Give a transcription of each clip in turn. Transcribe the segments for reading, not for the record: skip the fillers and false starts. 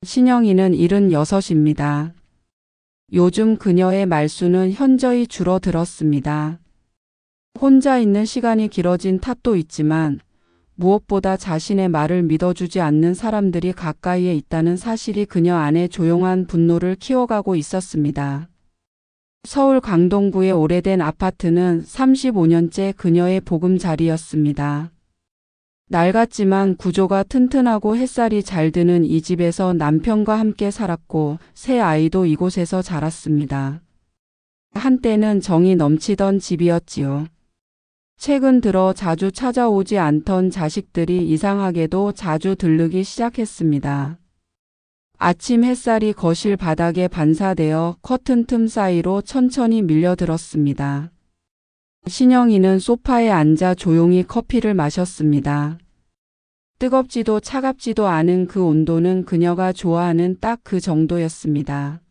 신영이는 76입니다. 요즘 그녀의 말수는 현저히 줄어들었습니다. 혼자 있는 시간이 길어진 탓도 있지만 무엇보다 자신의 말을 믿어주지 않는 사람들이 가까이에 있다는 사실이 그녀 안에 조용한 분노를 키워가고 있었습니다. 서울 강동구의 오래된 아파트는 35년째 그녀의 보금자리였습니다. 낡았지만 구조가 튼튼하고 햇살이 잘 드는 이 집에서 남편과 함께 살았고 새 아이도 이곳에서 자랐습니다. 한때는 정이 넘치던 집이었지요. 최근 들어 자주 찾아오지 않던 자식들이 이상하게도 자주 들르기 시작했습니다. 아침 햇살이 거실 바닥에 반사되어 커튼 틈 사이로 천천히 밀려들었습니다. 신영이는 소파에 앉아 조용히 커피를 마셨습니다. 뜨겁지도 차갑지도 않은 그 온도는 그녀가 좋아하는 딱 그 정도였습니다.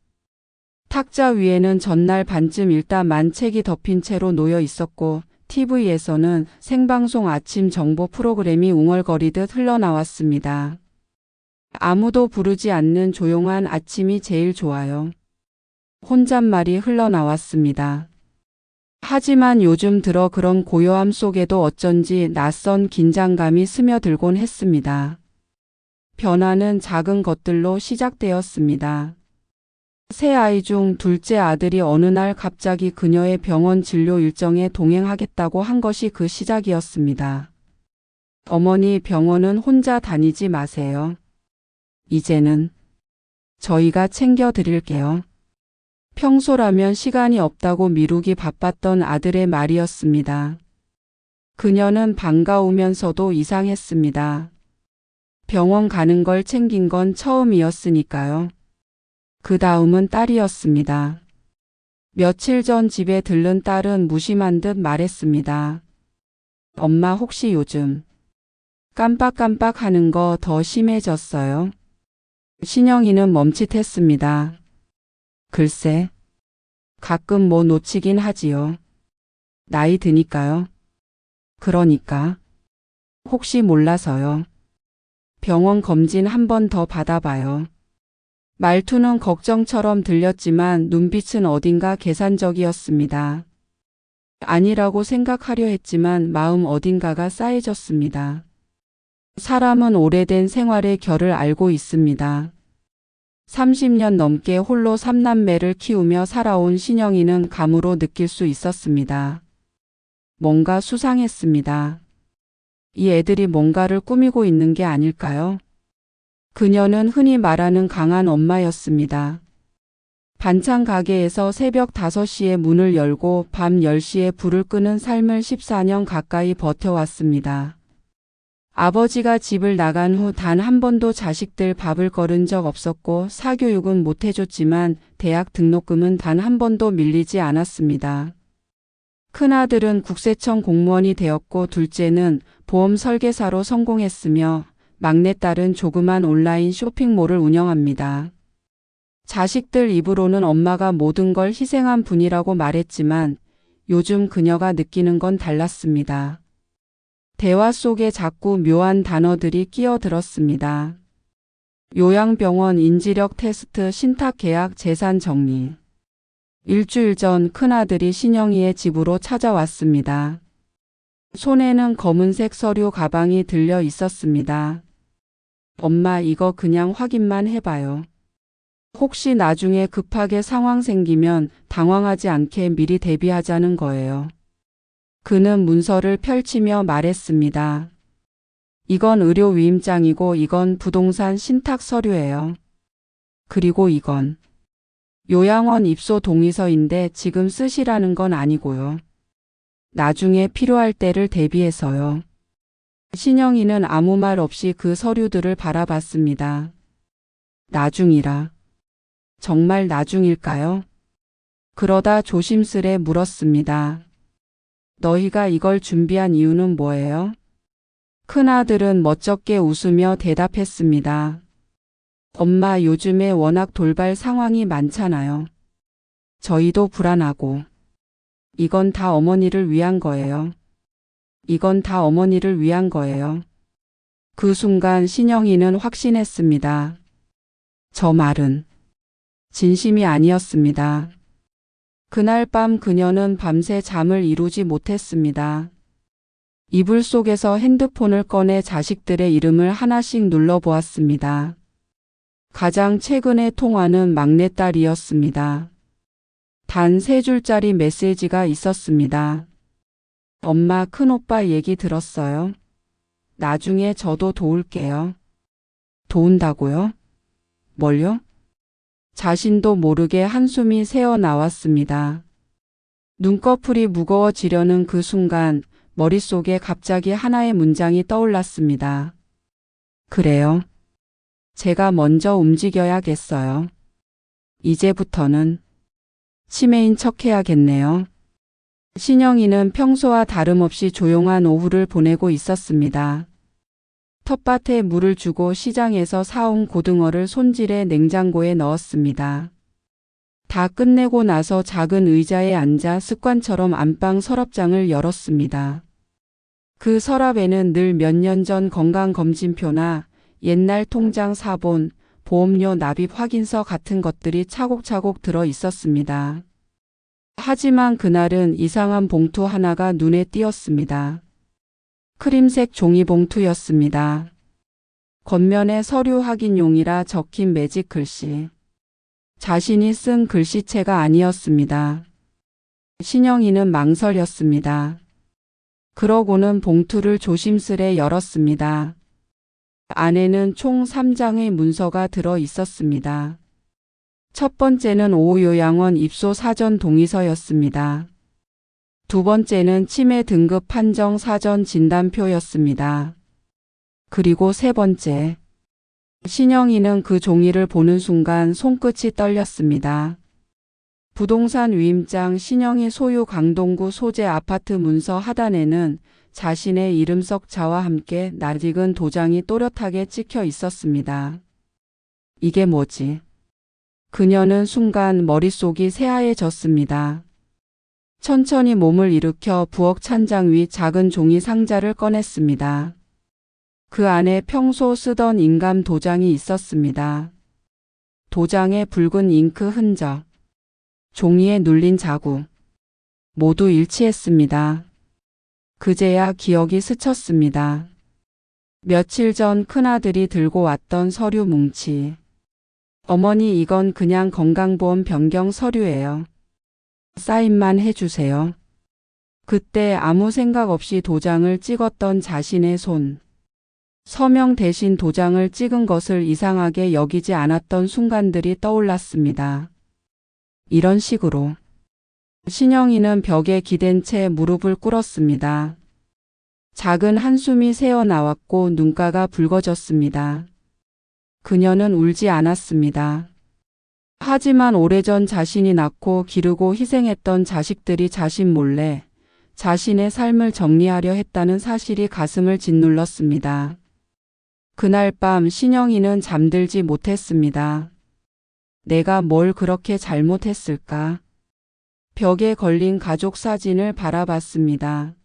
탁자 위에는 전날 반쯤 읽다 만 책이 덮인 채로 놓여 있었고 TV에서는 생방송 아침 정보 프로그램이 웅얼거리듯 흘러나왔습니다. 아무도 부르지 않는 조용한 아침이 제일 좋아요. 혼잣말이 흘러나왔습니다. 하지만 요즘 들어 그런 고요함 속에도 어쩐지 낯선 긴장감이 스며들곤 했습니다. 변화는 작은 것들로 시작되었습니다. 세 아이 중 둘째 아들이 어느 날 갑자기 그녀의 병원 진료 일정에 동행하겠다고 한 것이 그 시작이었습니다. 어머니, 병원은 혼자 다니지 마세요. 이제는 저희가 챙겨드릴게요. 평소라면 시간이 없다고 미루기 바빴던 아들의 말이었습니다. 그녀는 반가우면서도 이상했습니다. 병원 가는 걸 챙긴 건 처음이었으니까요. 그 다음은 딸이었습니다. 며칠 전 집에 들른 딸은 무심한 듯 말했습니다. 엄마, 혹시 요즘 깜빡깜빡 하는 거 더 심해졌어요? 신영이는 멈칫했습니다. 글쎄, 가끔 뭐 놓치긴 하지요. 나이 드니까요. 그러니까. 혹시 몰라서요. 병원 검진 한 번 더 받아봐요. 말투는 걱정처럼 들렸지만 눈빛은 어딘가 계산적이었습니다. 아니라고 생각하려 했지만 마음 어딘가가 싸해졌습니다. 사람은 오래된 생활의 결을 알고 있습니다. 30년 넘게 홀로 3남매를 키우며 살아온 신영이는 감으로 느낄 수 있었습니다. 뭔가 수상했습니다. 이 애들이 뭔가를 꾸미고 있는 게 아닐까요? 그녀는 흔히 말하는 강한 엄마였습니다. 반찬 가게에서 새벽 5시에 문을 열고 밤 10시에 불을 끄는 삶을 14년 가까이 버텨왔습니다. 아버지가 집을 나간 후 단 한 번도 자식들 밥을 거른 적 없었고 사교육은 못 해줬지만 대학 등록금은 단 한 번도 밀리지 않았습니다. 큰아들은 국세청 공무원이 되었고 둘째는 보험 설계사로 성공했으며 막내딸은 조그만 온라인 쇼핑몰을 운영합니다. 자식들 입으로는 엄마가 모든 걸 희생한 분이라고 말했지만 요즘 그녀가 느끼는 건 달랐습니다. 대화 속에 자꾸 묘한 단어들이 끼어들었습니다. 요양병원 인지력 테스트, 신탁 계약, 재산 정리. 일주일 전 큰아들이 신영이의 집으로 찾아왔습니다. 손에는 검은색 서류 가방이 들려 있었습니다. 엄마, 이거 그냥 확인만 해봐요. 혹시 나중에 급하게 상황 생기면 당황하지 않게 미리 대비하자는 거예요. 그는 문서를 펼치며 말했습니다. 이건 의료 위임장이고 이건 부동산 신탁 서류예요. 그리고 이건 요양원 입소 동의서인데 지금 쓰시라는 건 아니고요. 나중에 필요할 때를 대비해서요. 신영이는 아무 말 없이 그 서류들을 바라봤습니다. 나중이라. 정말 나중일까요? 그러다 조심스레 물었습니다. 너희가 이걸 준비한 이유는 뭐예요? 큰아들은 멋쩍게 웃으며 대답했습니다. 엄마, 요즘에 워낙 돌발 상황이 많잖아요. 저희도 불안하고. 이건 다 어머니를 위한 거예요. 이건 다 어머니를 위한 거예요. 그 순간 신영이는 확신했습니다. 저 말은 진심이 아니었습니다. 그날 밤 그녀는 밤새 잠을 이루지 못했습니다. 이불 속에서 핸드폰을 꺼내 자식들의 이름을 하나씩 눌러보았습니다. 가장 최근의 통화는 막내딸이었습니다. 단 3줄짜리 메시지가 있었습니다. 엄마, 큰오빠 얘기 들었어요? 나중에 저도 도울게요. 도운다고요? 뭘요? 자신도 모르게 한숨이 새어 나왔습니다. 눈꺼풀이 무거워지려는 그 순간 머릿속에 갑자기 하나의 문장이 떠올랐습니다. 그래요. 제가 먼저 움직여야겠어요. 이제부터는 치매인 척해야겠네요. 신영이는 평소와 다름없이 조용한 오후를 보내고 있었습니다. 텃밭에 물을 주고 시장에서 사온 고등어를 손질해 냉장고에 넣었습니다. 다 끝내고 나서 작은 의자에 앉아 습관처럼 안방 서랍장을 열었습니다. 그 서랍에는 늘 몇 년 전 건강검진표나 옛날 통장 사본, 보험료 납입 확인서 같은 것들이 차곡차곡 들어 있었습니다. 하지만 그날은 이상한 봉투 하나가 눈에 띄었습니다. 크림색 종이봉투였습니다. 겉면에 서류 확인용이라 적힌 매직 글씨. 자신이 쓴 글씨체가 아니었습니다. 신영이는 망설였습니다. 그러고는 봉투를 조심스레 열었습니다. 안에는 총 3장의 문서가 들어 있었습니다. 첫 번째는 오요양원 입소 사전 동의서였습니다. 두 번째는 치매 등급 판정 사전 진단표였습니다. 그리고 세 번째. 신영이는 그 종이를 보는 순간 손끝이 떨렸습니다. 부동산 위임장 신영이 소유 강동구 소재 아파트 문서 하단에는 자신의 이름 석자와 함께 낯익은 도장이 또렷하게 찍혀 있었습니다. 이게 뭐지? 그녀는 순간 머릿속이 새하얘졌습니다. 천천히 몸을 일으켜 부엌 찬장 위 작은 종이 상자를 꺼냈습니다. 그 안에 평소 쓰던 인감 도장이 있었습니다. 도장에 붉은 잉크 흔적, 종이에 눌린 자국, 모두 일치했습니다. 그제야 기억이 스쳤습니다. 며칠 전 큰아들이 들고 왔던 서류 뭉치. 어머니, 이건 그냥 건강보험 변경 서류예요. 사인만 해주세요. 그때 아무 생각 없이 도장을 찍었던 자신의 손. 서명 대신 도장을 찍은 것을 이상하게 여기지 않았던 순간들이 떠올랐습니다. 이런 식으로 신영이는 벽에 기댄 채 무릎을 꿇었습니다. 작은 한숨이 새어 나왔고 눈가가 붉어졌습니다. 그녀는 울지 않았습니다. 하지만 오래전 자신이 낳고 기르고 희생했던 자식들이 자신 몰래 자신의 삶을 정리하려 했다는 사실이 가슴을 짓눌렀습니다. 그날 밤 신영이는 잠들지 못했습니다. 내가 뭘 그렇게 잘못했을까? 벽에 걸린 가족 사진을 바라봤습니다.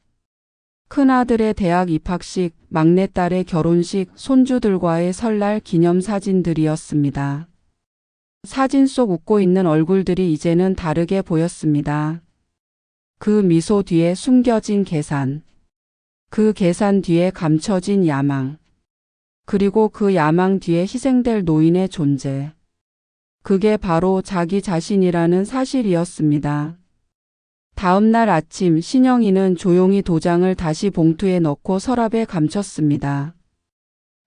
큰아들의 대학 입학식, 막내딸의 결혼식, 손주들과의 설날 기념사진들이었습니다. 사진 속 웃고 있는 얼굴들이 이제는 다르게 보였습니다. 그 미소 뒤에 숨겨진 계산, 그 계산 뒤에 감춰진 야망, 그리고 그 야망 뒤에 희생될 노인의 존재. 그게 바로 자기 자신이라는 사실이었습니다. 다음 날 아침 신영이는 조용히 도장을 다시 봉투에 넣고 서랍에 감췄습니다.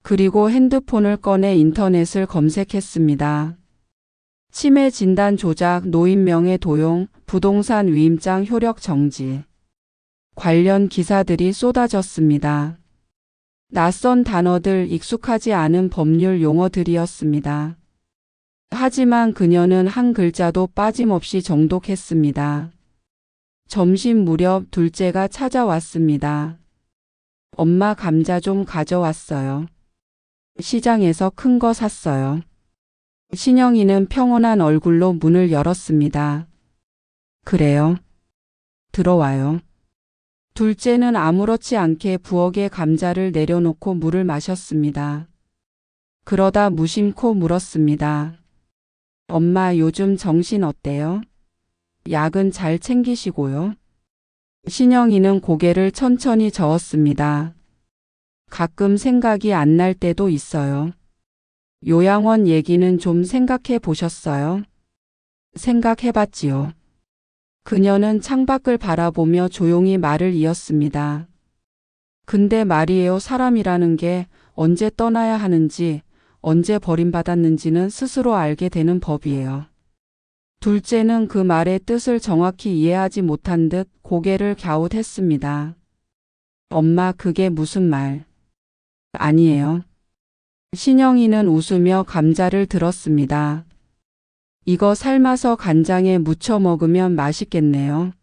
그리고 핸드폰을 꺼내 인터넷을 검색했습니다. 치매 진단 조작, 노인 명예 도용, 부동산 위임장 효력 정지. 관련 기사들이 쏟아졌습니다. 낯선 단어들, 익숙하지 않은 법률 용어들이었습니다. 하지만 그녀는 한 글자도 빠짐없이 정독했습니다. 점심 무렵 둘째가 찾아왔습니다. 엄마, 감자 좀 가져왔어요. 시장에서 큰 거 샀어요. 신영이는 평온한 얼굴로 문을 열었습니다. 그래요. 들어와요. 둘째는 아무렇지 않게 부엌에 감자를 내려놓고 물을 마셨습니다. 그러다 무심코 물었습니다. 엄마 요즘 정신 어때요? 약은 잘 챙기시고요. 신영이는 고개를 천천히 저었습니다. 가끔 생각이 안 날 때도 있어요. 요양원 얘기는 좀 생각해 보셨어요? 생각해봤지요. 그녀는 창밖을 바라보며 조용히 말을 이었습니다. 근데 말이에요. 사람이라는 게 언제 떠나야 하는지, 언제 버림받았는지는 스스로 알게 되는 법이에요. 둘째는 그 말의 뜻을 정확히 이해하지 못한 듯 고개를 갸웃했습니다. 엄마, 그게 무슨 말? 아니에요. 신영이는 웃으며 감자를 들었습니다. 이거 삶아서 간장에 무쳐 먹으면 맛있겠네요.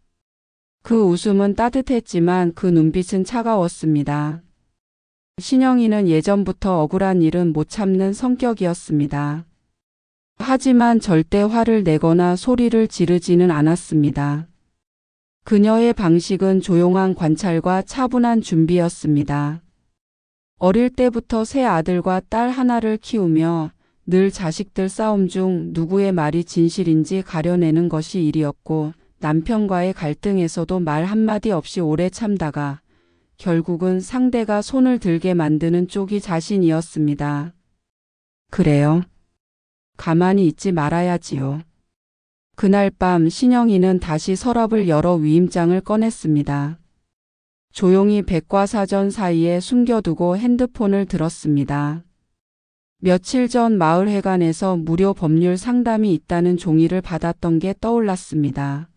그 웃음은 따뜻했지만 그 눈빛은 차가웠습니다. 신영이는 예전부터 억울한 일은 못 참는 성격이었습니다. 하지만 절대 화를 내거나 소리를 지르지는 않았습니다. 그녀의 방식은 조용한 관찰과 차분한 준비였습니다. 어릴 때부터 세 아들과 딸 하나를 키우며 늘 자식들 싸움 중 누구의 말이 진실인지 가려내는 것이 일이었고, 남편과의 갈등에서도 말 한마디 없이 오래 참다가 결국은 상대가 손을 들게 만드는 쪽이 자신이었습니다. 그래요. 가만히 있지 말아야지요. 그날 밤 신영이는 다시 서랍을 열어 위임장을 꺼냈습니다. 조용히 백과사전 사이에 숨겨두고 핸드폰을 들었습니다. 며칠 전 마을회관에서 무료 법률 상담이 있다는 종이를 받았던 게 떠올랐습니다.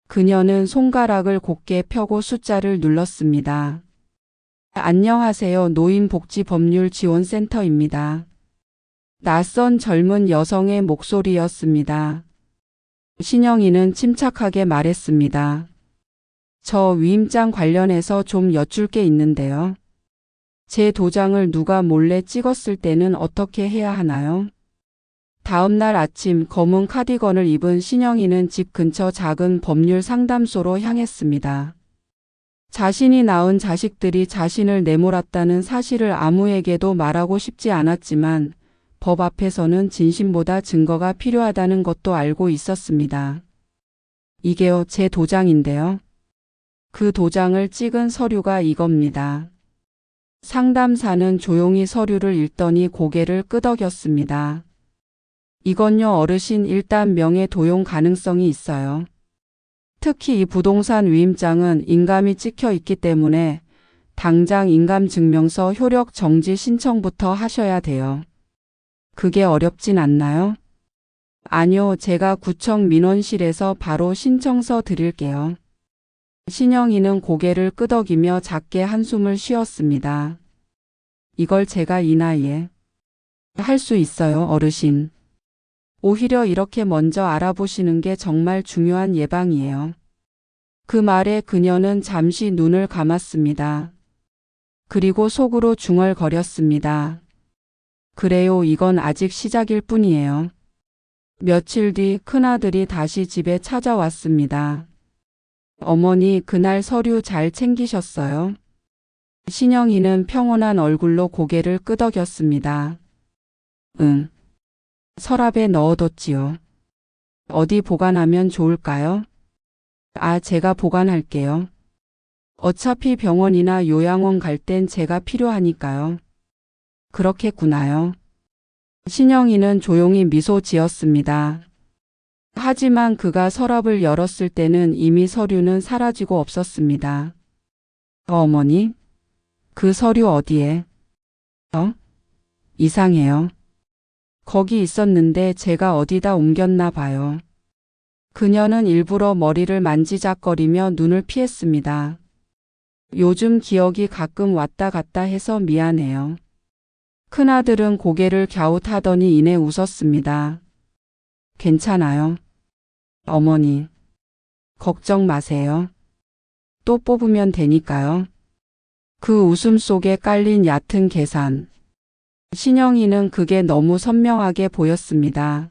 그녀는 손가락을 곧게 펴고 숫자를 눌렀습니다. 안녕하세요. 노인복지법률지원센터입니다. 낯선 젊은 여성의 목소리였습니다. 신영이는 침착하게 말했습니다. 저 위임장 관련해서 좀 여쭐 게 있는데요. 제 도장을 누가 몰래 찍었을 때는 어떻게 해야 하나요? 다음 날 아침 검은 카디건을 입은 신영이는 집 근처 작은 법률 상담소로 향했습니다. 자신이 낳은 자식들이 자신을 내몰았다는 사실을 아무에게도 말하고 싶지 않았지만 법 앞에서는 진심보다 증거가 필요하다는 것도 알고 있었습니다. 이게요, 제 도장인데요. 그 도장을 찍은 서류가 이겁니다. 상담사는 조용히 서류를 읽더니 고개를 끄덕였습니다. 이건요, 어르신, 일단 명예 도용 가능성이 있어요. 특히 이 부동산 위임장은 인감이 찍혀 있기 때문에 당장 인감증명서 효력 정지 신청부터 하셔야 돼요. 그게 어렵진 않나요? 아니요, 제가 구청 민원실에서 바로 신청서 드릴게요. 신영이는 고개를 끄덕이며 작게 한숨을 쉬었습니다. 이걸 제가 이 나이에 할 수 있어요, 어르신. 오히려 이렇게 먼저 알아보시는 게 정말 중요한 예방이에요. 그 말에 그녀는 잠시 눈을 감았습니다. 그리고 속으로 중얼거렸습니다. 그래요, 이건 아직 시작일 뿐이에요. 며칠 뒤 큰아들이 다시 집에 찾아왔습니다. 어머니, 그날 서류 잘 챙기셨어요? 신영이는 평온한 얼굴로 고개를 끄덕였습니다. 응. 서랍에 넣어뒀지요. 어디 보관하면 좋을까요? 아, 제가 보관할게요. 어차피 병원이나 요양원 갈 땐 제가 필요하니까요. 그렇겠구나요. 신영이는 조용히 미소 지었습니다. 하지만 그가 서랍을 열었을 때는 이미 서류는 사라지고 없었습니다. 어머니? 그 서류 어디에? 이상해요. 거기 있었는데 제가 어디다 옮겼나 봐요. 그녀는 일부러 머리를 만지작거리며 눈을 피했습니다. 요즘 기억이 가끔 왔다 갔다 해서 미안해요. 큰아들은 고개를 갸웃하더니 이내 웃었습니다. 괜찮아요. 어머니, 걱정 마세요. 또 뽑으면 되니까요. 그 웃음 속에 깔린 얕은 계산. 신영이는 그게 너무 선명하게 보였습니다.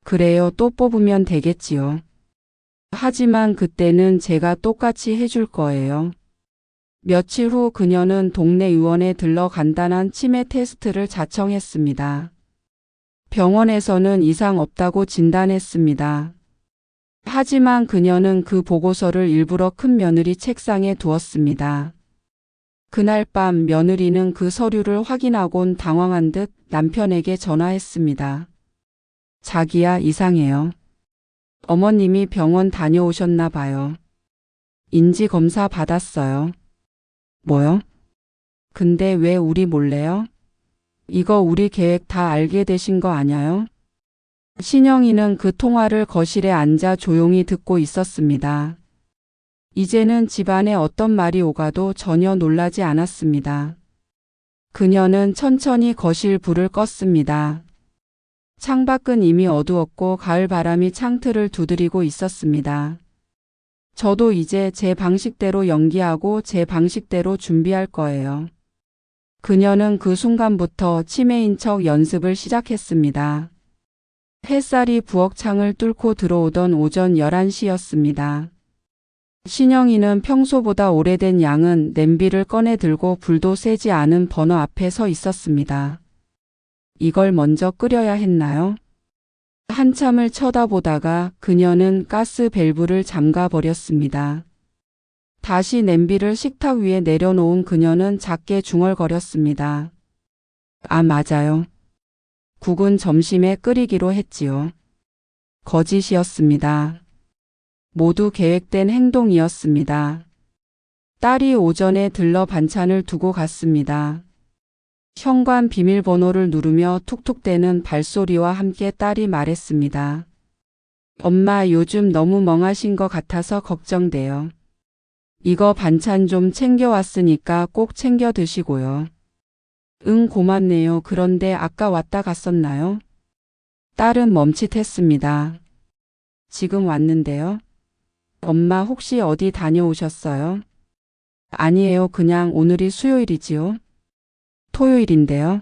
그래요, 또 뽑으면 되겠지요. 하지만 그때는 제가 똑같이 해줄 거예요. 며칠 후 그녀는 동네 의원에 들러 간단한 치매 테스트를 자청했습니다. 병원에서는 이상 없다고 진단했습니다. 하지만 그녀는 그 보고서를 일부러 큰 며느리 책상에 두었습니다. 그날 밤 며느리는 그 서류를 확인하곤 당황한 듯 남편에게 전화했습니다. 자기야, 이상해요. 어머님이 병원 다녀오셨나 봐요. 인지검사 받았어요. 뭐요? 근데 왜 우리 몰래요? 이거 우리 계획 다 알게 되신 거 아냐요? 신영이는 그 통화를 거실에 앉아 조용히 듣고 있었습니다. 이제는 집안에 어떤 말이 오가도 전혀 놀라지 않았습니다. 그녀는 천천히 거실 불을 껐습니다. 창밖은 이미 어두웠고 가을 바람이 창틀을 두드리고 있었습니다. 저도 이제 제 방식대로 연기하고 제 방식대로 준비할 거예요. 그녀는 그 순간부터 치매인 척 연습을 시작했습니다. 햇살이 부엌창을 뚫고 들어오던 오전 11시였습니다. 신영이는 평소보다 오래된 양은 냄비를 꺼내 들고 불도 세지 않은 버너 앞에 서 있었습니다. 이걸 먼저 끓여야 했나요? 한참을 쳐다보다가 그녀는 가스 밸브를 잠가 버렸습니다. 다시 냄비를 식탁 위에 내려놓은 그녀는 작게 중얼거렸습니다. 아, 맞아요. 국은 점심에 끓이기로 했지요. 거짓이었습니다. 모두 계획된 행동이었습니다. 딸이 오전에 들러 반찬을 두고 갔습니다. 현관 비밀번호를 누르며 툭툭대는 발소리와 함께 딸이 말했습니다. 엄마, 요즘 너무 멍하신 것 같아서 걱정돼요. 이거 반찬 좀 챙겨왔으니까 꼭 챙겨 드시고요. 응, 고맙네요. 그런데 아까 왔다 갔었나요? 딸은 멈칫했습니다. 지금 왔는데요. 엄마, 혹시 어디 다녀오셨어요? 아니에요. 그냥 오늘이 수요일이지요. 토요일인데요.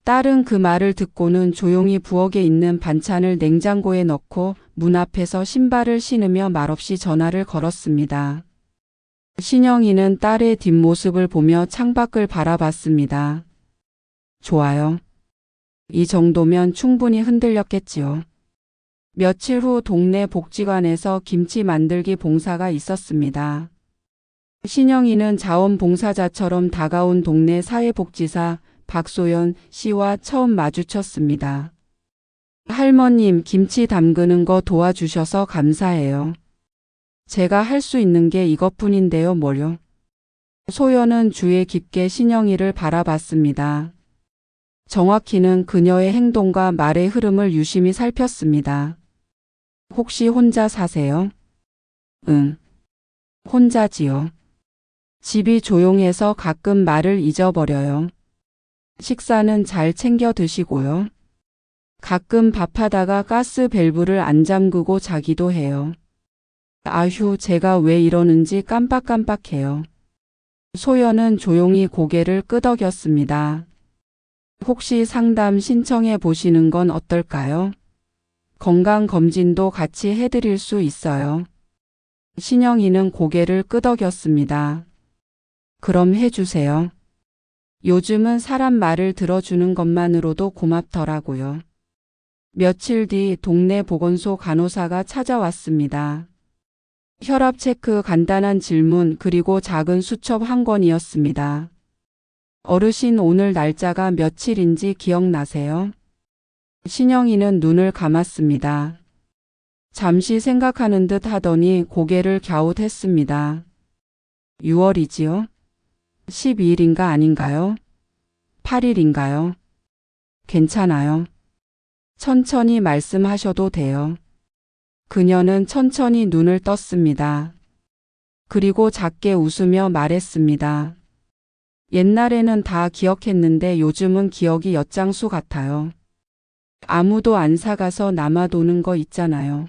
딸은 그 말을 듣고는 조용히 부엌에 있는 반찬을 냉장고에 넣고 문 앞에서 신발을 신으며 말없이 전화를 걸었습니다. 신영이는 딸의 뒷모습을 보며 창밖을 바라봤습니다. 좋아요. 이 정도면 충분히 흔들렸겠지요. 며칠 후 동네 복지관에서 김치 만들기 봉사가 있었습니다. 신영이는 자원봉사자처럼 다가온 동네 사회복지사 박소연 씨와 처음 마주쳤습니다. 할머님, 김치 담그는 거 도와주셔서 감사해요. 제가 할 수 있는 게 이것뿐인데요, 뭘요? 소연은 주의 깊게 신영이를 바라봤습니다. 정확히는 그녀의 행동과 말의 흐름을 유심히 살폈습니다. 혹시 혼자 사세요? 응. 혼자지요. 집이 조용해서 가끔 말을 잊어버려요. 식사는 잘 챙겨 드시고요. 가끔 밥하다가 가스 밸브를 안 잠그고 자기도 해요. 아휴, 제가 왜 이러는지 깜빡깜빡해요. 소연은 조용히 고개를 끄덕였습니다. 혹시 상담 신청해 보시는 건 어떨까요? 건강검진도 같이 해드릴 수 있어요. 신영이는 고개를 끄덕였습니다. 그럼 해주세요. 요즘은 사람 말을 들어주는 것만으로도 고맙더라고요. 며칠 뒤 동네 보건소 간호사가 찾아왔습니다. 혈압 체크, 간단한 질문, 그리고 작은 수첩 한 권이었습니다. 어르신, 오늘 날짜가 며칠인지 기억나세요? 신영이는 눈을 감았습니다. 잠시 생각하는 듯 하더니 고개를 갸웃했습니다. 6월이지요? 12일인가 아닌가요? 8일인가요? 괜찮아요. 천천히 말씀하셔도 돼요. 그녀는 천천히 눈을 떴습니다. 그리고 작게 웃으며 말했습니다. 옛날에는 다 기억했는데 요즘은 기억이 엿장수 같아요. 아무도 안 사가서 남아도는 거 있잖아요.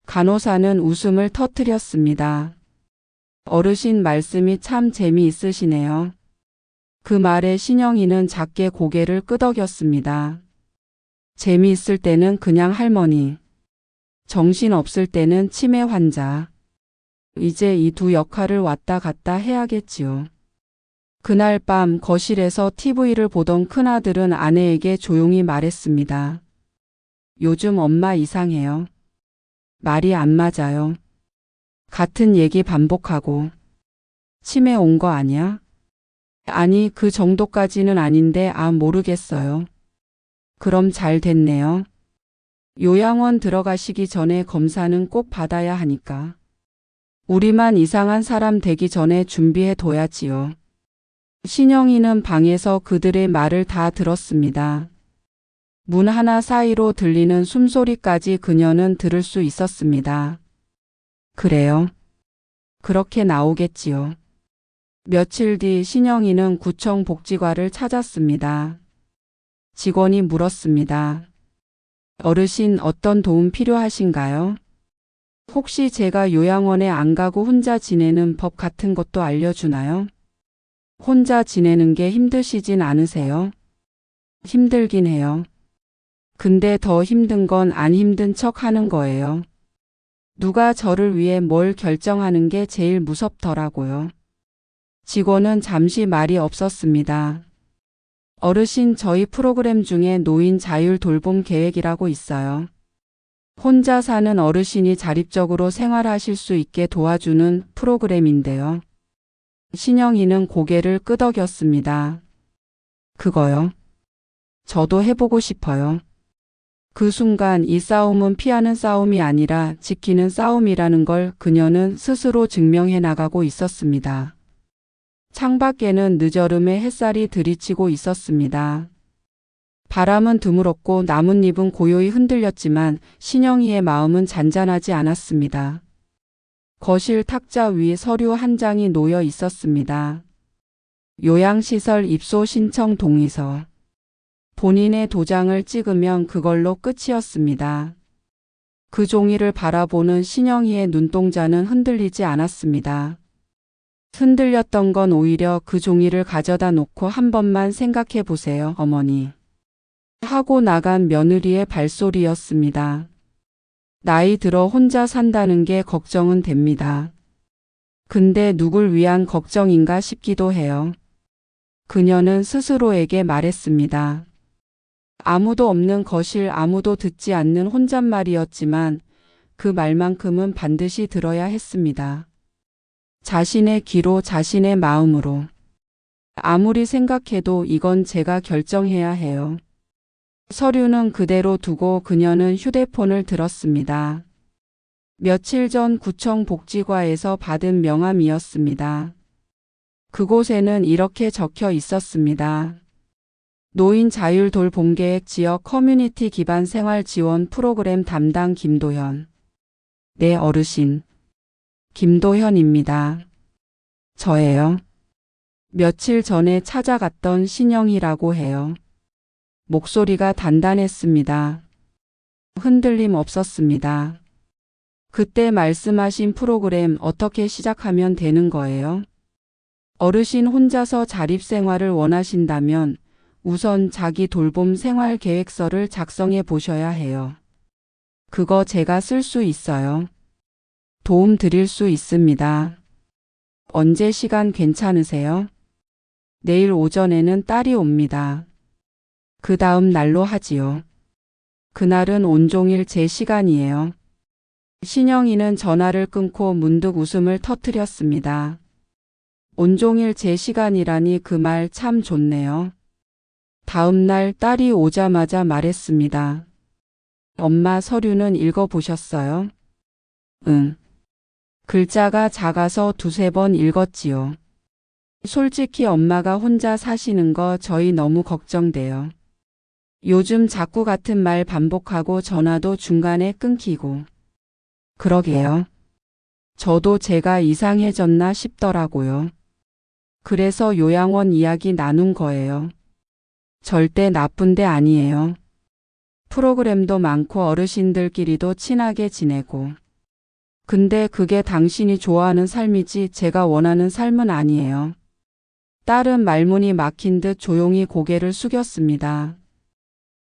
간호사는 웃음을 터뜨렸습니다. 어르신 말씀이 참 재미있으시네요. 그 말에 신영이는 작게 고개를 끄덕였습니다. 재미있을 때는 그냥 할머니, 정신 없을 때는 치매 환자. 이제 이 두 역할을 왔다 갔다 해야겠지요. 그날 밤 거실에서 TV를 보던 큰아들은 아내에게 조용히 말했습니다. 요즘 엄마 이상해요. 말이 안 맞아요. 같은 얘기 반복하고. 치매 온 거 아니야? 아니, 그 정도까지는 아닌데 모르겠어요. 그럼 잘 됐네요. 요양원 들어가시기 전에 검사는 꼭 받아야 하니까. 우리만 이상한 사람 되기 전에 준비해 둬야지요. 신영이는 방에서 그들의 말을 다 들었습니다. 문 하나 사이로 들리는 숨소리까지 그녀는 들을 수 있었습니다. 그래요. 그렇게 나오겠지요. 며칠 뒤 신영이는 구청 복지과를 찾았습니다. 직원이 물었습니다. 어르신 어떤 도움 필요하신가요? 혹시 제가 요양원에 안 가고 혼자 지내는 법 같은 것도 알려주나요? 혼자 지내는 게 힘드시진 않으세요? 힘들긴 해요. 근데 더 힘든 건 안 힘든 척 하는 거예요. 누가 저를 위해 뭘 결정하는 게 제일 무섭더라고요. 직원은 잠시 말이 없었습니다. 어르신, 저희 프로그램 중에 노인 자율 돌봄 계획이라고 있어요. 혼자 사는 어르신이 자립적으로 생활하실 수 있게 도와주는 프로그램인데요. 신영이는 고개를 끄덕였습니다. 그거요? 저도 해보고 싶어요. 그 순간 이 싸움은 피하는 싸움이 아니라 지키는 싸움이라는 걸 그녀는 스스로 증명해 나가고 있었습니다. 창밖에는 늦여름의 햇살이 들이치고 있었습니다. 바람은 드물었고 나뭇잎은 고요히 흔들렸지만 신영이의 마음은 잔잔하지 않았습니다. 거실 탁자 위 서류 한 장이 놓여 있었습니다. 요양시설 입소 신청 동의서. 본인의 도장을 찍으면 그걸로 끝이었습니다. 그 종이를 바라보는 신영이의 눈동자는 흔들리지 않았습니다. 흔들렸던 건 오히려 그 종이를 가져다 놓고 한 번만 생각해 보세요, 어머니. 하고 나간 며느리의 발소리였습니다. 나이 들어 혼자 산다는 게 걱정은 됩니다. 근데 누굴 위한 걱정인가 싶기도 해요. 그녀는 스스로에게 말했습니다. 아무도 없는 거실, 아무도 듣지 않는 혼잣말이었지만 그 말만큼은 반드시 들어야 했습니다. 자신의 귀로, 자신의 마음으로. 아무리 생각해도 이건 제가 결정해야 해요. 서류는 그대로 두고 그녀는 휴대폰을 들었습니다. 며칠 전 구청 복지과에서 받은 명함이었습니다. 그곳에는 이렇게 적혀 있었습니다. 노인 자율 돌봄 계획 지역 커뮤니티 기반 생활 지원 프로그램 담당 김도현. 네, 어르신. 김도현입니다. 저예요. 며칠 전에 찾아갔던 신영이라고 해요. 목소리가 단단했습니다. 흔들림 없었습니다. 그때 말씀하신 프로그램 어떻게 시작하면 되는 거예요? 어르신 혼자서 자립생활을 원하신다면 우선 자기 돌봄 생활 계획서를 작성해 보셔야 해요. 그거 제가 쓸 수 있어요. 도움 드릴 수 있습니다. 언제 시간 괜찮으세요? 내일 오전에는 딸이 옵니다. 그 다음 날로 하지요. 그날은 온종일 제 시간이에요. 신영이는 전화를 끊고 문득 웃음을 터뜨렸습니다. 온종일 제 시간이라니 그 말 참 좋네요. 다음 날 딸이 오자마자 말했습니다. 엄마, 서류는 읽어보셨어요? 응. 글자가 작아서 두세 번 읽었지요. 솔직히 엄마가 혼자 사시는 거 저희 너무 걱정돼요. 요즘 자꾸 같은 말 반복하고 전화도 중간에 끊기고. 그러게요. 저도 제가 이상해졌나 싶더라고요. 그래서 요양원 이야기 나눈 거예요. 절대 나쁜 데 아니에요. 프로그램도 많고 어르신들끼리도 친하게 지내고. 근데 그게 당신이 좋아하는 삶이지 제가 원하는 삶은 아니에요. 딸은 말문이 막힌 듯 조용히 고개를 숙였습니다.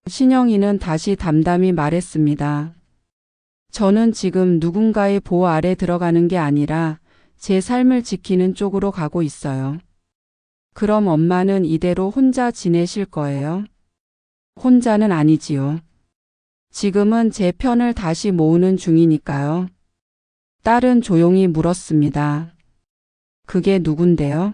신영이는 다시 담담히 말했습니다. 저는 지금 누군가의 보호 아래 들어가는 게 아니라 제 삶을 지키는 쪽으로 가고 있어요. 그럼 엄마는 이대로 혼자 지내실 거예요? 혼자는 아니지요. 지금은 제 편을 다시 모으는 중이니까요. 딸은 조용히 물었습니다. 그게 누군데요?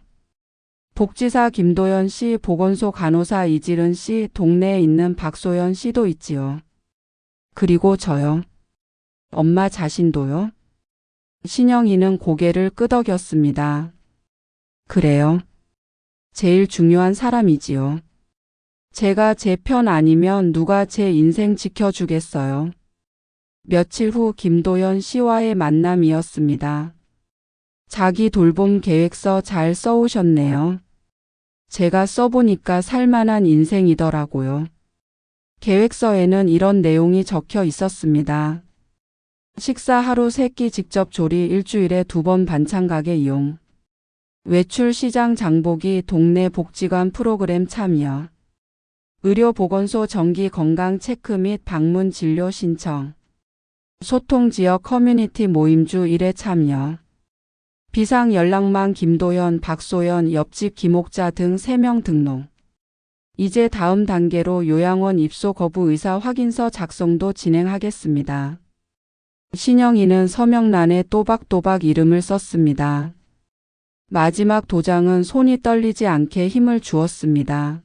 복지사 김도연 씨, 보건소 간호사 이지른 씨, 동네에 있는 박소연 씨도 있지요. 그리고 저요. 엄마 자신도요. 신영이는 고개를 끄덕였습니다. 그래요. 제일 중요한 사람이지요. 제가 제 편 아니면 누가 제 인생 지켜주겠어요. 며칠 후 김도연 씨와의 만남이었습니다. 자기 돌봄 계획서 잘 써오셨네요. 제가 써보니까 살만한 인생이더라고요. 계획서에는 이런 내용이 적혀 있었습니다. 식사 하루 3끼 직접 조리, 일주일에 2번 반찬 가게 이용. 외출 시장 장보기, 동네 복지관 프로그램 참여. 의료보건소 정기 건강 체크 및 방문 진료 신청. 소통 지역 커뮤니티 모임주 1회 참여. 비상 연락망 김도연, 박소연, 옆집 김옥자 등 3명 등록. 이제 다음 단계로 요양원 입소 거부 의사 확인서 작성도 진행하겠습니다. 신영이는 서명란에 또박또박 이름을 썼습니다. 마지막 도장은 손이 떨리지 않게 힘을 주었습니다.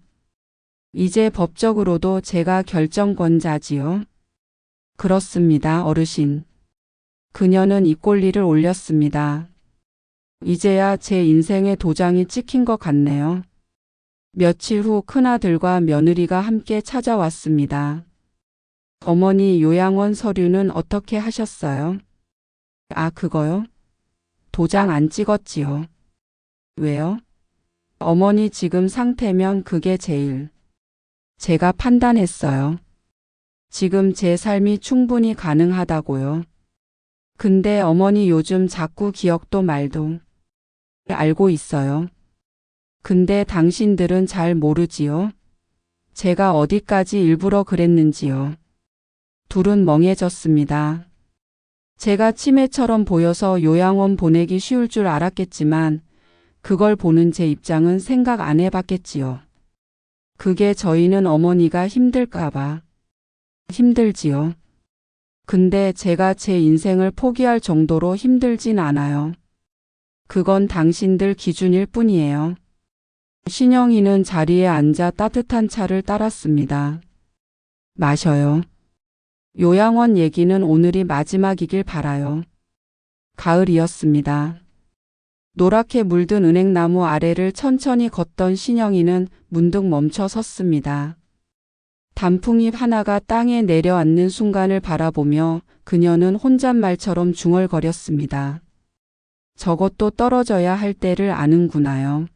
이제 법적으로도 제가 결정권자지요. 그렇습니다, 어르신. 그녀는 입꼬리를 올렸습니다. 이제야 제 인생의 도장이 찍힌 것 같네요. 며칠 후 큰아들과 며느리가 함께 찾아왔습니다. 어머니, 요양원 서류는 어떻게 하셨어요? 아, 그거요? 도장 안 찍었지요. 왜요? 어머니 지금 상태면 그게 제일. 제가 판단했어요. 지금 제 삶이 충분히 가능하다고요. 근데 어머니 요즘 자꾸 기억도 말도. 알고 있어요. 근데 당신들은 잘 모르지요? 제가 어디까지 일부러 그랬는지요. 둘은 멍해졌습니다. 제가 치매처럼 보여서 요양원 보내기 쉬울 줄 알았겠지만 그걸 보는 제 입장은 생각 안 해봤겠지요. 그게 저희는 어머니가 힘들까봐. 힘들지요. 근데 제가 제 인생을 포기할 정도로 힘들진 않아요. 그건 당신들 기준일 뿐이에요. 신영이는 자리에 앉아 따뜻한 차를 따랐습니다. 마셔요. 요양원 얘기는 오늘이 마지막이길 바라요. 가을이었습니다. 노랗게 물든 은행나무 아래를 천천히 걷던 신영이는 문득 멈춰 섰습니다. 단풍잎 하나가 땅에 내려앉는 순간을 바라보며 그녀는 혼잣말처럼 중얼거렸습니다. 저것도 떨어져야 할 때를 아는구나요.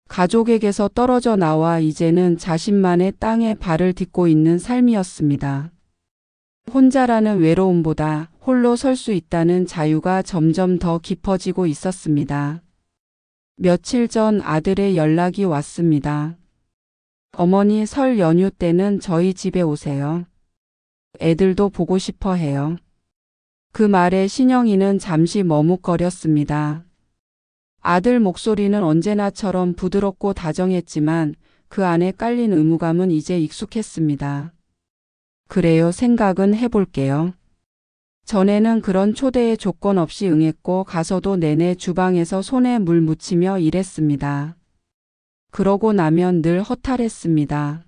가족에게서 떨어져 나와 이제는 자신만의 땅에 발을 딛고 있는 삶이었습니다. 혼자라는 외로움보다 홀로 설 수 있다는 자유가 점점 더 깊어지고 있었습니다. 며칠 전 아들의 연락이 왔습니다. 어머니 설 연휴 때는 저희 집에 오세요. 애들도 보고 싶어 해요. 그 말에 신영이는 잠시 머뭇거렸습니다. 아들 목소리는 언제나처럼 부드럽고 다정했지만 그 안에 깔린 의무감은 이제 익숙했습니다. 그래요, 생각은 해볼게요. 전에는 그런 초대에 조건 없이 응했고 가서도 내내 주방에서 손에 물 묻히며 일했습니다. 그러고 나면 늘 허탈했습니다.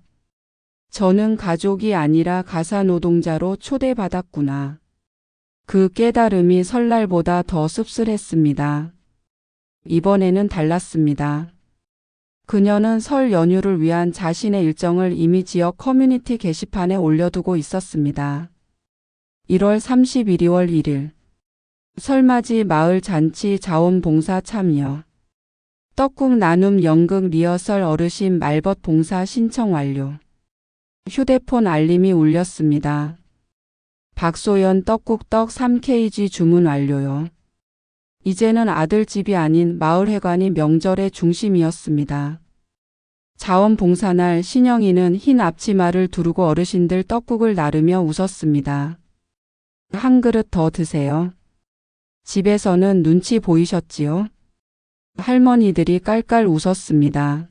저는 가족이 아니라 가사노동자로 초대받았구나. 그 깨달음이 설날보다 더 씁쓸했습니다. 이번에는 달랐습니다. 그녀는 설 연휴를 위한 자신의 일정을 이미 지역 커뮤니티 게시판에 올려두고 있었습니다. 1월 30일, 2월 1일. 설맞이 마을 잔치 자원봉사 참여. 떡국 나눔 연극 리허설 어르신 말벗 봉사 신청 완료. 휴대폰 알림이 울렸습니다. 박소연 떡국 떡 3kg 주문 완료요. 이제는 아들 집이 아닌 마을회관이 명절의 중심이었습니다. 자원봉사날 신영이는 흰 앞치마를 두르고 어르신들 떡국을 나르며 웃었습니다. 한 그릇 더 드세요. 집에서는 눈치 보이셨지요? 할머니들이 깔깔 웃었습니다.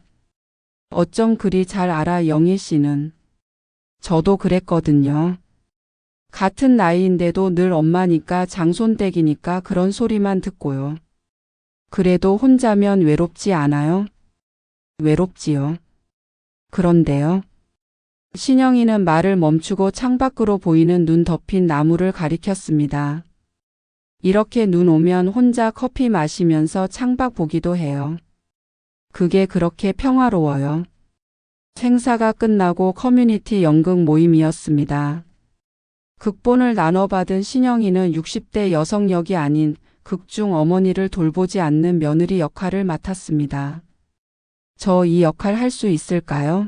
어쩜 그리 잘 알아, 영희 씨는. 저도 그랬거든요. 같은 나이인데도 늘 엄마니까 장손댁이니까 그런 소리만 듣고요. 그래도 혼자면 외롭지 않아요? 외롭지요. 그런데요. 신영이는 말을 멈추고 창밖으로 보이는 눈 덮인 나무를 가리켰습니다. 이렇게 눈 오면 혼자 커피 마시면서 창밖 보기도 해요. 그게 그렇게 평화로워요. 행사가 끝나고 커뮤니티 연극 모임이었습니다. 극본을 나눠받은 신영이는 60대 여성 역이 아닌 극중 어머니를 돌보지 않는 며느리 역할을 맡았습니다. 저 이 역할 할 수 있을까요?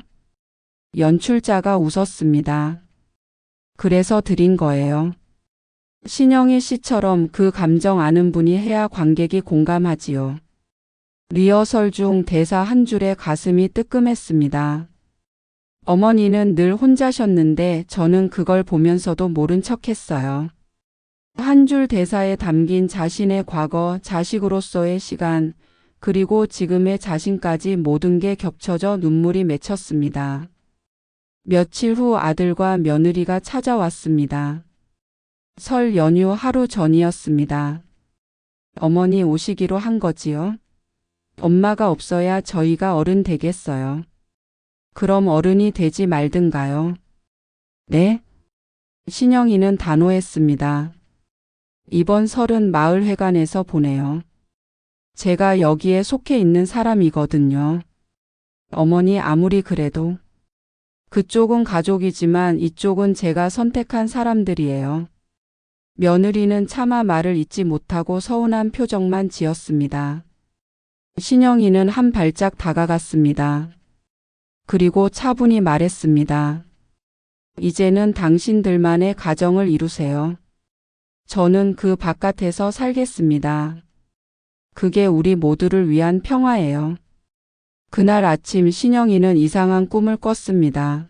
연출자가 웃었습니다. 그래서 드린 거예요. 신영희 씨처럼 그 감정 아는 분이 해야 관객이 공감하지요. 리허설 중 대사 한 줄에 가슴이 뜨끔했습니다. 어머니는 늘 혼자셨는데 저는 그걸 보면서도 모른 척했어요. 한 줄 대사에 담긴 자신의 과거, 자식으로서의 시간, 그리고 지금의 자신까지 모든 게 겹쳐져 눈물이 맺혔습니다. 며칠 후 아들과 며느리가 찾아왔습니다. 설 연휴 하루 전이었습니다. 어머니 오시기로 한 거지요? 엄마가 없어야 저희가 어른 되겠어요. 그럼 어른이 되지 말든가요? 네? 신영이는 단호했습니다. 이번 설은 마을회관에서 보내요. 제가 여기에 속해 있는 사람이거든요. 어머니 아무리 그래도 그쪽은 가족이지만 이쪽은 제가 선택한 사람들이에요. 며느리는 차마 말을 잇지 못하고 서운한 표정만 지었습니다. 신영이는 한 발짝 다가갔습니다. 그리고 차분히 말했습니다. 이제는 당신들만의 가정을 이루세요. 저는 그 바깥에서 살겠습니다. 그게 우리 모두를 위한 평화예요. 그날 아침 신영이는 이상한 꿈을 꿨습니다.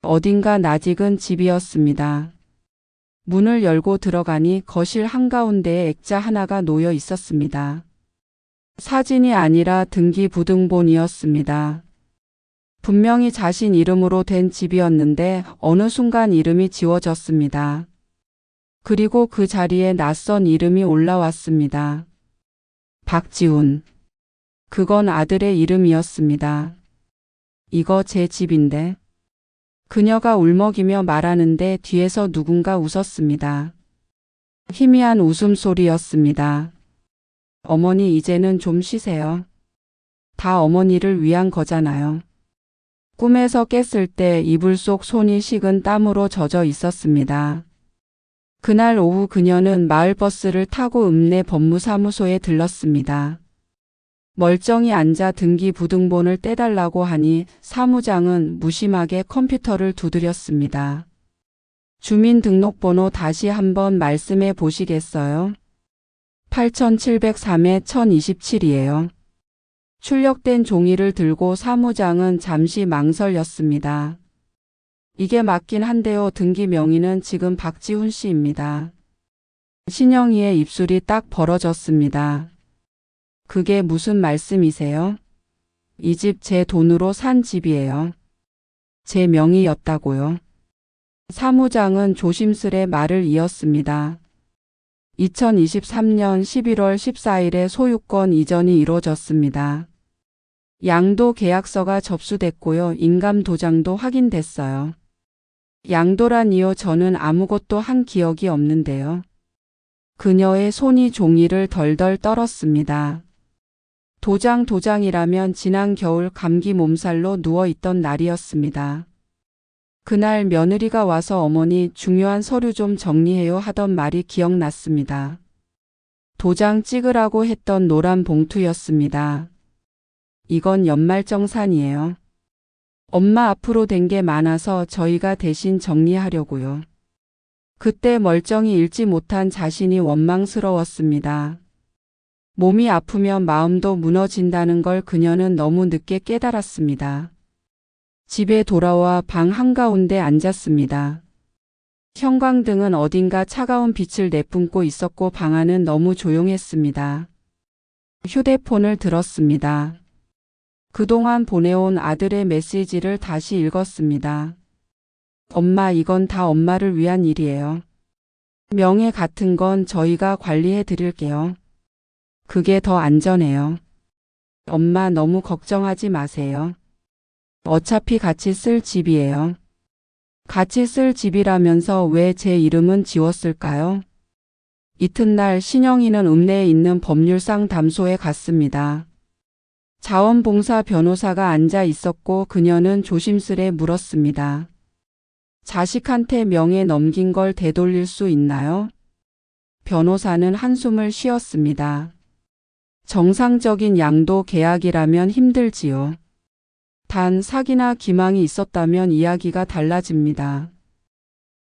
어딘가 낯익은 집이었습니다. 문을 열고 들어가니 거실 한가운데에 액자 하나가 놓여 있었습니다. 사진이 아니라 등기부등본이었습니다. 분명히 자신 이름으로 된 집이었는데 어느 순간 이름이 지워졌습니다. 그리고 그 자리에 낯선 이름이 올라왔습니다. 박지훈. 그건 아들의 이름이었습니다. 이거 제 집인데. 그녀가 울먹이며 말하는데 뒤에서 누군가 웃었습니다. 희미한 웃음소리였습니다. 어머니 이제는 좀 쉬세요. 다 어머니를 위한 거잖아요. 꿈에서 깼을 때 이불 속 손이 식은 땀으로 젖어 있었습니다. 그날 오후 그녀는 마을버스를 타고 읍내 법무사무소에 들렀습니다. 멀쩡히 앉아 등기부등본을 떼달라고 하니 사무장은 무심하게 컴퓨터를 두드렸습니다. 주민등록번호 다시 한번 말씀해 보시겠어요? 8703에 1027이에요. 출력된 종이를 들고 사무장은 잠시 망설였습니다. 이게 맞긴 한데요. 등기 명의는 지금 박지훈 씨입니다. 신영이의 입술이 딱 벌어졌습니다. 그게 무슨 말씀이세요? 이 집 제 돈으로 산 집이에요. 제 명의였다고요. 사무장은 조심스레 말을 이었습니다. 2023년 11월 14일에 소유권 이전이 이루어졌습니다. 양도 계약서가 접수됐고요. 인감 도장도 확인됐어요. 양도라니요. 저는 아무것도 한 기억이 없는데요. 그녀의 손이 종이를 덜덜 떨었습니다. 도장이라면 지난 겨울 감기 몸살로 누워있던 날이었습니다. 그날 며느리가 와서 어머니 중요한 서류 좀 정리해요 하던 말이 기억났습니다. 도장 찍으라고 했던 노란 봉투였습니다. 이건 연말정산이에요. 엄마 앞으로 된 게 많아서 저희가 대신 정리하려고요. 그때 멀쩡히 읽지 못한 자신이 원망스러웠습니다. 몸이 아프면 마음도 무너진다는 걸 그녀는 너무 늦게 깨달았습니다. 집에 돌아와 방 한가운데 앉았습니다. 형광등은 어딘가 차가운 빛을 내뿜고 있었고 방 안은 너무 조용했습니다. 휴대폰을 들었습니다. 그동안 보내온 아들의 메시지를 다시 읽었습니다. 엄마, 이건 다 엄마를 위한 일이에요. 명예 같은 건 저희가 관리해 드릴게요. 그게 더 안전해요. 엄마, 너무 걱정하지 마세요. 어차피 같이 쓸 집이에요. 같이 쓸 집이라면서 왜 제 이름은 지웠을까요? 이튿날 신영이는 읍내에 있는 법률상담소에 갔습니다. 자원봉사 변호사가 앉아 있었고 그녀는 조심스레 물었습니다. 자식한테 명예 넘긴 걸 되돌릴 수 있나요? 변호사는 한숨을 쉬었습니다. 정상적인 양도 계약이라면 힘들지요. 단 사기나 기망이 있었다면 이야기가 달라집니다.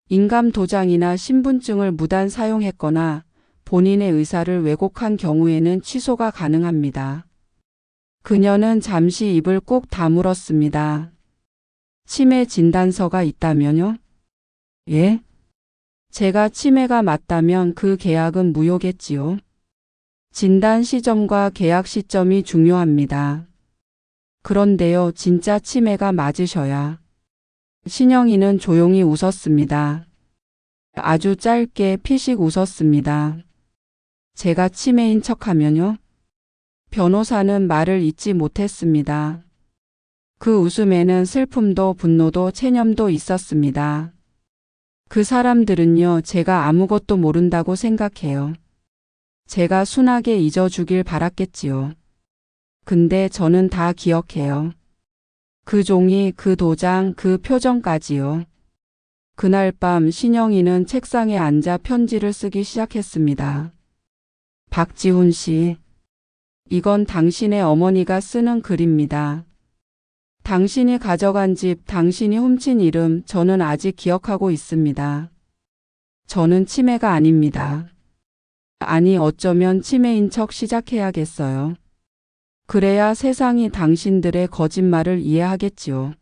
인감 도장이나 신분증을 무단 사용했거나 본인의 의사를 왜곡한 경우에는 취소가 가능합니다. 그녀는 잠시 입을 꾹 다물었습니다. 치매 진단서가 있다면요? 예? 제가 치매가 맞다면 그 계약은 무효겠지요. 진단 시점과 계약 시점이 중요합니다. 그런데요, 진짜 치매가 맞으셔야. 신영이는 조용히 웃었습니다. 아주 짧게 피식 웃었습니다. 제가 치매인 척하면요? 변호사는 말을 잇지 못했습니다. 그 웃음에는 슬픔도 분노도 체념도 있었습니다. 그 사람들은요, 제가 아무것도 모른다고 생각해요. 제가 순하게 잊어주길 바랐겠지요. 근데 저는 다 기억해요. 그 종이, 그 도장, 그 표정까지요. 그날 밤 신영이는 책상에 앉아 편지를 쓰기 시작했습니다. 박지훈 씨, 이건 당신의 어머니가 쓰는 글입니다. 당신이 가져간 집, 당신이 훔친 이름, 저는 아직 기억하고 있습니다. 저는 치매가 아닙니다. 아니, 어쩌면 치매인 척 시작해야겠어요. 그래야 세상이 당신들의 거짓말을 이해하겠지요.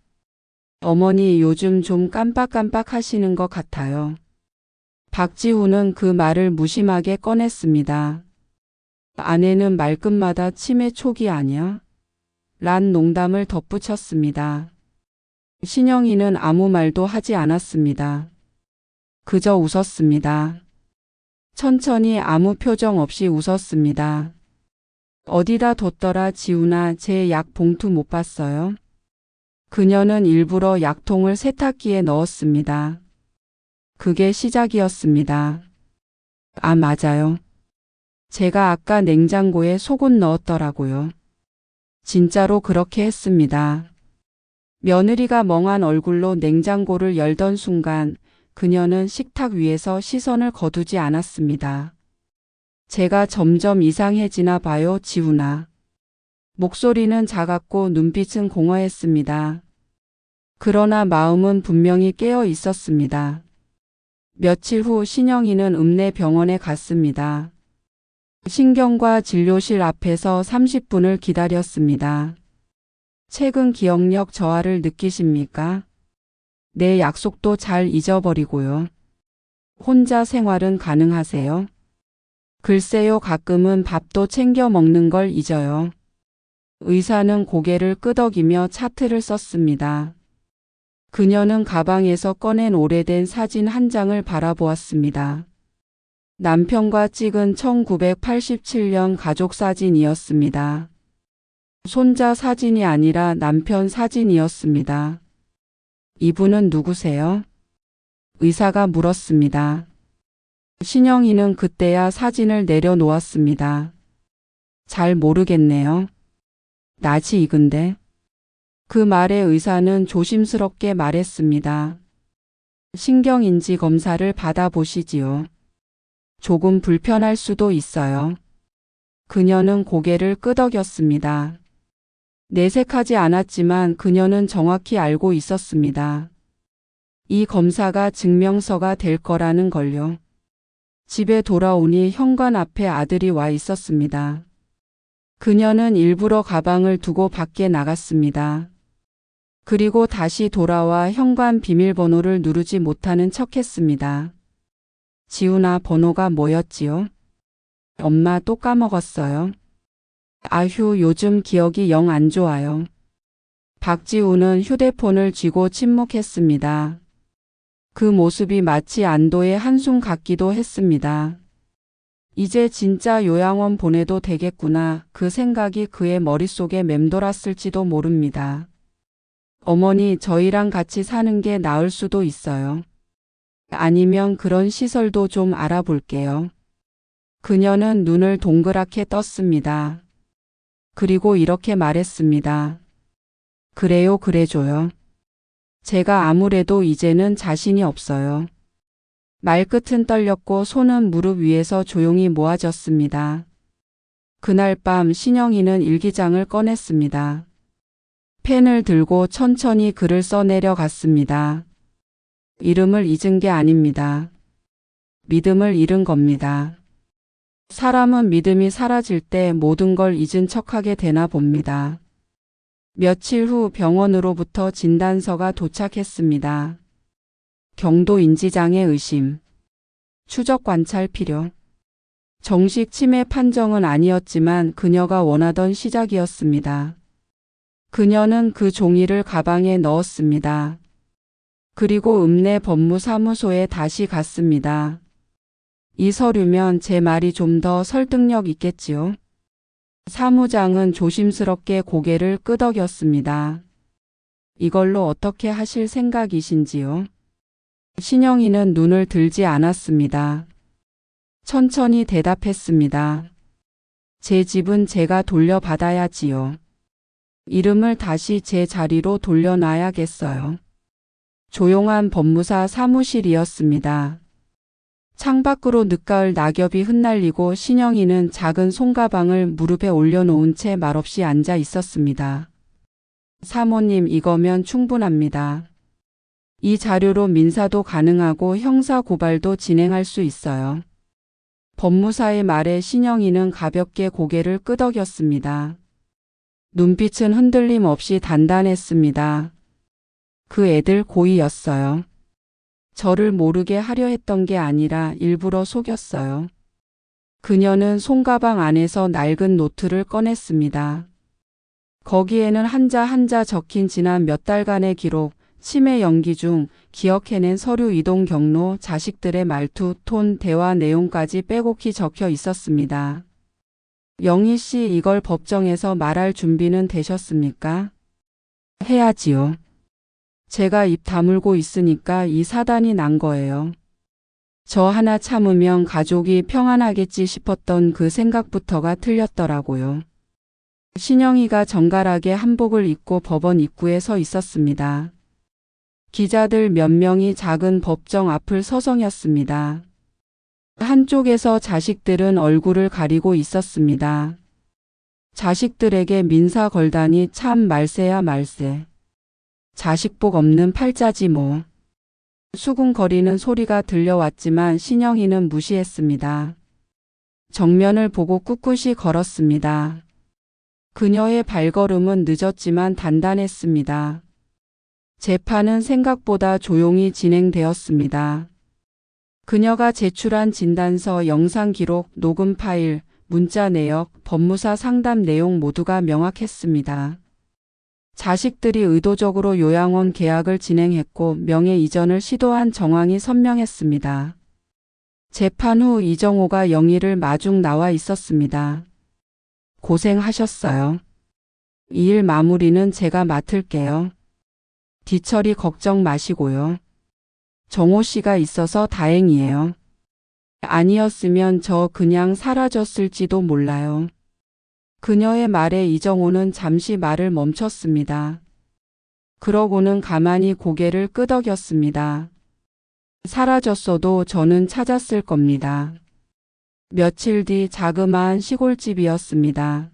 어머니, 요즘 좀 깜빡깜빡 하시는 것 같아요. 박지훈은 그 말을 무심하게 꺼냈습니다. 아내는 말끝마다 치매 초기 아니야? 란 농담을 덧붙였습니다. 신영이는 아무 말도 하지 않았습니다. 그저 웃었습니다. 천천히 아무 표정 없이 웃었습니다. 어디다 뒀더라 지훈아, 제 약 봉투 못 봤어요? 그녀는 일부러 약통을 세탁기에 넣었습니다. 그게 시작이었습니다. 아, 맞아요. 제가 아까 냉장고에 속옷 넣었더라고요. 진짜로 그렇게 했습니다. 며느리가 멍한 얼굴로 냉장고를 열던 순간 그녀는 식탁 위에서 시선을 거두지 않았습니다. 제가 점점 이상해지나 봐요, 지훈아. 목소리는 작았고 눈빛은 공허했습니다. 그러나 마음은 분명히 깨어 있었습니다. 며칠 후 신영이는 읍내 병원에 갔습니다. 신경과 진료실 앞에서 30분을 기다렸습니다. 최근 기억력 저하를 느끼십니까? 내 약속도 잘 잊어버리고요. 혼자 생활은 가능하세요? 글쎄요, 가끔은 밥도 챙겨 먹는 걸 잊어요. 의사는 고개를 끄덕이며 차트를 썼습니다. 그녀는 가방에서 꺼낸 오래된 사진 한 장을 바라보았습니다. 남편과 찍은 1987년 가족 사진이었습니다. 손자 사진이 아니라 남편 사진이었습니다. 이분은 누구세요? 의사가 물었습니다. 신영이는 그때야 사진을 내려놓았습니다. 잘 모르겠네요. 낯이 익은데. 그 말에 의사는 조심스럽게 말했습니다. 신경인지 검사를 받아보시지요. 조금 불편할 수도 있어요. 그녀는 고개를 끄덕였습니다. 내색하지 않았지만 그녀는 정확히 알고 있었습니다. 이 검사가 증명서가 될 거라는 걸요. 집에 돌아오니 현관 앞에 아들이 와 있었습니다. 그녀는 일부러 가방을 두고 밖에 나갔습니다. 그리고 다시 돌아와 현관 비밀번호를 누르지 못하는 척했습니다. 지훈아, 번호가 뭐였지요? 엄마 또 까먹었어요. 아휴, 요즘 기억이 영 안 좋아요. 박지훈은 휴대폰을 쥐고 침묵했습니다. 그 모습이 마치 안도의 한숨 같기도 했습니다. 이제 진짜 요양원 보내도 되겠구나, 그 생각이 그의 머릿속에 맴돌았을지도 모릅니다. 어머니, 저희랑 같이 사는 게 나을 수도 있어요. 아니면 그런 시설도 좀 알아볼게요. 그녀는 눈을 동그랗게 떴습니다. 그리고 이렇게 말했습니다. 그래요, 그래줘요. 제가 아무래도 이제는 자신이 없어요. 말끝은 떨렸고 손은 무릎 위에서 조용히 모아졌습니다. 그날 밤 신영이는 일기장을 꺼냈습니다. 펜을 들고 천천히 글을 써내려갔습니다. 이름을 잊은 게 아닙니다. 믿음을 잃은 겁니다. 사람은 믿음이 사라질 때 모든 걸 잊은 척하게 되나 봅니다. 며칠 후 병원으로부터 진단서가 도착했습니다. 경도 인지장애 의심. 추적 관찰 필요. 정식 치매 판정은 아니었지만 그녀가 원하던 시작이었습니다. 그녀는 그 종이를 가방에 넣었습니다. 그리고 읍내 법무사무소에 다시 갔습니다. 이 서류면 제 말이 좀 더 설득력 있겠지요? 사무장은 조심스럽게 고개를 끄덕였습니다. 이걸로 어떻게 하실 생각이신지요? 신영이는 눈을 들지 않았습니다. 천천히 대답했습니다. 제 집은 제가 돌려받아야지요. 이름을 다시 제 자리로 돌려놔야겠어요. 조용한 법무사 사무실이었습니다. 창밖으로 늦가을 낙엽이 흩날리고 신영이는 작은 손가방을 무릎에 올려놓은 채 말없이 앉아 있었습니다. 사모님, 이거면 충분합니다. 이 자료로 민사도 가능하고 형사 고발도 진행할 수 있어요. 법무사의 말에 신영이는 가볍게 고개를 끄덕였습니다. 눈빛은 흔들림 없이 단단했습니다. 그 애들 고의였어요. 저를 모르게 하려 했던 게 아니라 일부러 속였어요. 그녀는 손가방 안에서 낡은 노트를 꺼냈습니다. 거기에는 한자 한자 적힌 지난 몇 달간의 기록, 치매 연기 중 기억해낸 서류 이동 경로, 자식들의 말투, 톤, 대화 내용까지 빼곡히 적혀 있었습니다. 영희 씨, 이걸 법정에서 말할 준비는 되셨습니까? 해야지요. 제가 입 다물고 있으니까 이 사단이 난 거예요. 저 하나 참으면 가족이 평안하겠지 싶었던 그 생각부터가 틀렸더라고요. 신영이가 정갈하게 한복을 입고 법원 입구에 서 있었습니다. 기자들 몇 명이 작은 법정 앞을 서성였습니다. 한쪽에서 자식들은 얼굴을 가리고 있었습니다. 자식들에게 민사 걸다니 참 말세야 말세. 자식복 없는 팔자지 뭐. 수군거리는 소리가 들려왔지만 신영이는 무시했습니다. 정면을 보고 꿋꿋이 걸었습니다. 그녀의 발걸음은 늦었지만 단단했습니다. 재판은 생각보다 조용히 진행되었습니다. 그녀가 제출한 진단서, 영상 기록, 녹음 파일, 문자 내역, 법무사 상담 내용 모두가 명확했습니다. 자식들이 의도적으로 요양원 계약을 진행했고 명예 이전을 시도한 정황이 선명했습니다. 재판 후 이정호가 영희를 마중 나와 있었습니다. 고생하셨어요. 이 일 마무리는 제가 맡을게요. 뒤처리 걱정 마시고요. 정호 씨가 있어서 다행이에요. 아니었으면 저 그냥 사라졌을지도 몰라요. 그녀의 말에 이정호는 잠시 말을 멈췄습니다. 그러고는 가만히 고개를 끄덕였습니다. 사라졌어도 저는 찾았을 겁니다. 며칠 뒤 자그마한 시골집이었습니다.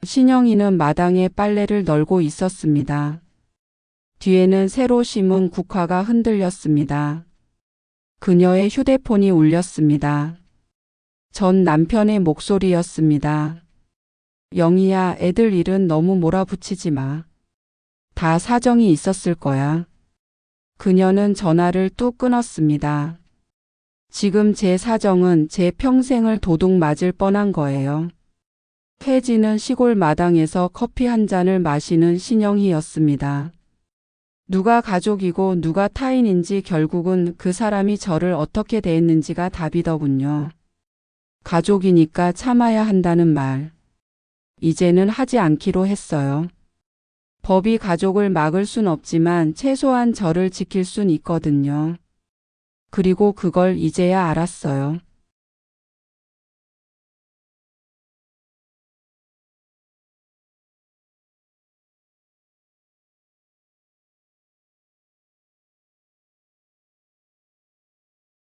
신영이는 마당에 빨래를 널고 있었습니다. 뒤에는 새로 심은 국화가 흔들렸습니다. 그녀의 휴대폰이 울렸습니다. 전 남편의 목소리였습니다. 영희야, 애들 일은 너무 몰아붙이지 마. 다 사정이 있었을 거야. 그녀는 전화를 뚝 끊었습니다. 지금 제 사정은 제 평생을 도둑 맞을 뻔한 거예요. 혜진은 시골 마당에서 커피 한 잔을 마시는 신영희였습니다. 누가 가족이고 누가 타인인지 결국은 그 사람이 저를 어떻게 대했는지가 답이더군요. 가족이니까 참아야 한다는 말. 이제는 하지 않기로 했어요. 법이 가족을 막을 순 없지만 최소한 저를 지킬 순 있거든요. 그리고 그걸 이제야 알았어요.